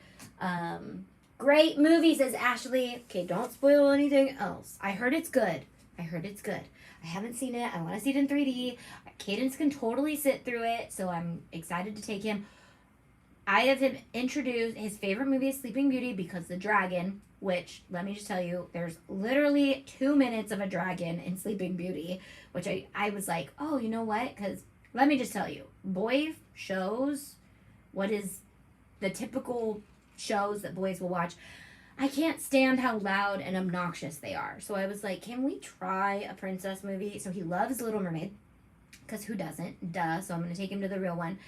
Great movie, says Ashley. Okay, don't spoil anything else. I heard it's good. I haven't seen it. I want to see it in 3D. Cadence can totally sit through it, so I'm excited to take him. I have him introduced, his favorite movie is Sleeping Beauty because the dragon, which, let me just tell you, there's literally 2 minutes of a dragon in Sleeping Beauty, which I was like, oh, you know what? Because let me just tell you, boy shows, what is the typical shows that boys will watch, I can't stand how loud and obnoxious they are. So I was like, can we try a princess movie? So he loves Little Mermaid, because who doesn't? Duh. So I'm going to take him to the real one,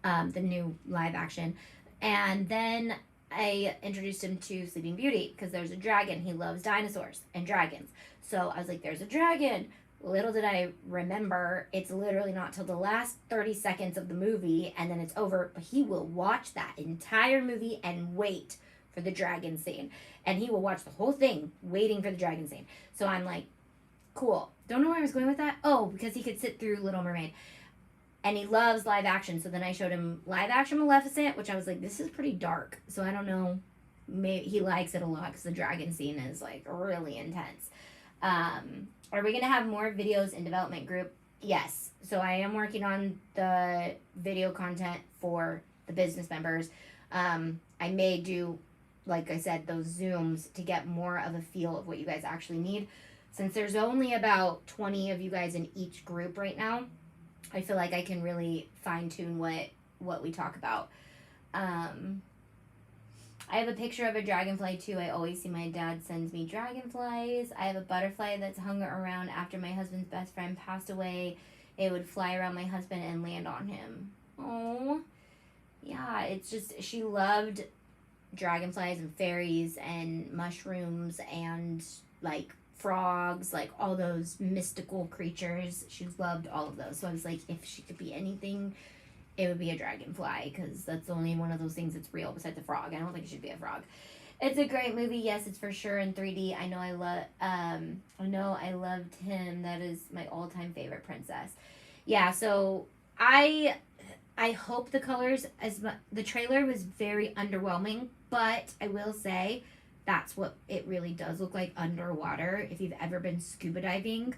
the new live action. And then I introduced him to Sleeping Beauty, because there's a dragon. He loves dinosaurs and dragons. So I was like, there's a dragon. Little did I remember, it's literally not till the last 30 seconds of the movie, and then it's over. But he will watch that entire movie and wait for the dragon scene. And he will watch the whole thing waiting for the dragon scene. So I'm like, cool. Don't know where I was going with that. Oh, because he could sit through Little Mermaid. And he loves live action. So then I showed him live action Maleficent, which I was like, this is pretty dark. So I don't know. Maybe he likes it a lot because the dragon scene is like really intense. Are we going to have more videos in development group? Yes. So I am working on the video content for the business members. I may do, like I said, those Zooms to get more of a feel of what you guys actually need. Since there's only about 20 of you guys in each group right now, I feel like I can really fine-tune what we talk about. I have a picture of a dragonfly too. I always see my dad sends me dragonflies. I have a butterfly that's hung around after my husband's best friend passed away. It would fly around my husband and land on him. Oh, yeah, it's just, she loved dragonflies and fairies and mushrooms and like frogs, like all those mystical creatures. She loved all of those. So I was like, if she could be anything, it would be a dragonfly, because that's the only one of those things that's real besides a frog. I don't think it should be a frog. It's a great movie. Yes, it's for sure in 3D. I know I loved him. That is my all-time favorite princess. Yeah, so I hope the colors, the trailer was very underwhelming, but I will say that's what it really does look like underwater. If you've ever been scuba diving,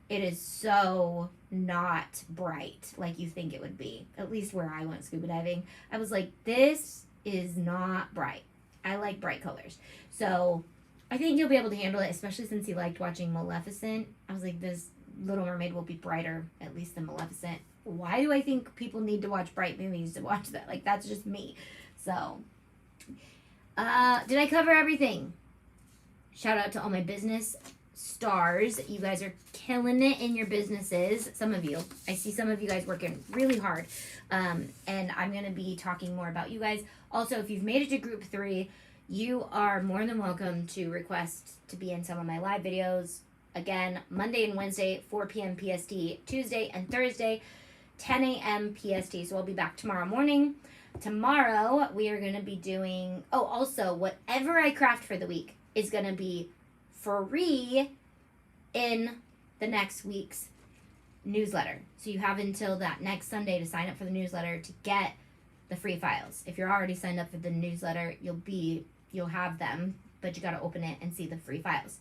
it is so not bright like you think it would be. At least where I went scuba diving, I was like, this is not bright. I like bright colors. So I think you'll be able to handle it, especially since you liked watching Maleficent. I was like, this Little Mermaid will be brighter, at least than Maleficent. Why do I think people need to watch bright movies to watch that? Like, that's just me. So, did I cover everything? Shout out to all my business stars. You guys are killing it in your businesses. Some of you. I see some of you guys working really hard. And I'm going to be talking more about you guys. Also, if you've made it to group 3, you are more than welcome to request to be in some of my live videos. Again, Monday and Wednesday, 4 p.m. PST. Tuesday and Thursday, 10 a.m. PST. So I'll be back tomorrow morning. Tomorrow, we are going to be doing... Oh, also, whatever I craft for the week is going to be free in the next week's newsletter. So you have until that next Sunday to sign up for the newsletter to get the free files. If you're already signed up for the newsletter, you'll have them, but you got to open it and see the free files.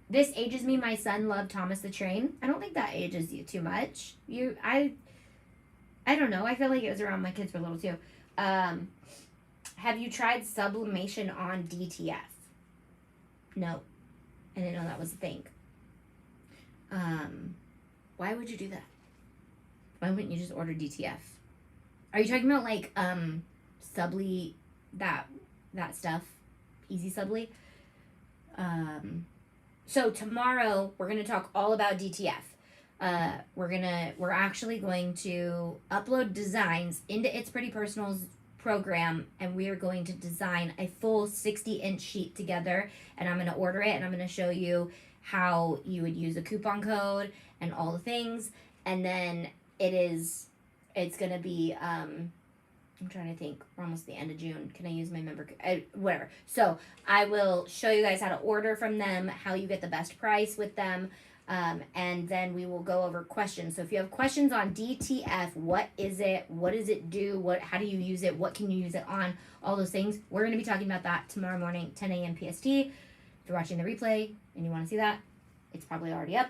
This ages me. My son loved Thomas the Train. I don't think that ages you too much. I don't know. I feel like it was around my kids were little too. Have you tried sublimation on DTF? No. I didn't know that was a thing. Why would you do that? Why wouldn't you just order DTF? Are you talking about like Subli, that stuff? Easy Subli? So tomorrow we're going to talk all about DTF. We're actually going to upload designs into It's Pretty Personal's program, and we are going to design a full 60-inch sheet together, and I'm going to order it, and I'm going to show you how you would use a coupon code and all the things. And then it's going to be I'm trying to think, we're almost the end of June. Can I use my member whatever. So I will show you guys how to order from them, how you get the best price with them, and then we will go over questions. So if you have questions on DTF, what is it? What does it do? How do you use it? What can you use it on? All those things. We're going to be talking about that tomorrow morning, 10 a.m. PST. If you're watching the replay and you want to see that, it's probably already up.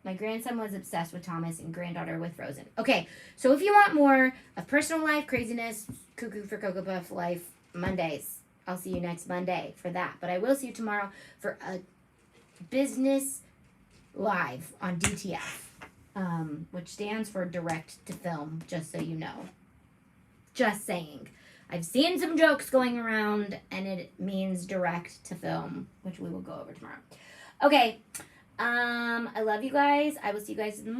My grandson was obsessed with Thomas and granddaughter with Frozen. Okay, so if you want more of personal life, craziness, cuckoo for Cocoa Puff life, Mondays, I'll see you next Monday for that. But I will see you tomorrow for a business live on DTF, which stands for direct to film, just so you know. Just saying. I've seen some jokes going around, and it means direct to film, which we will go over tomorrow. Okay. I love you guys. I will see you guys in the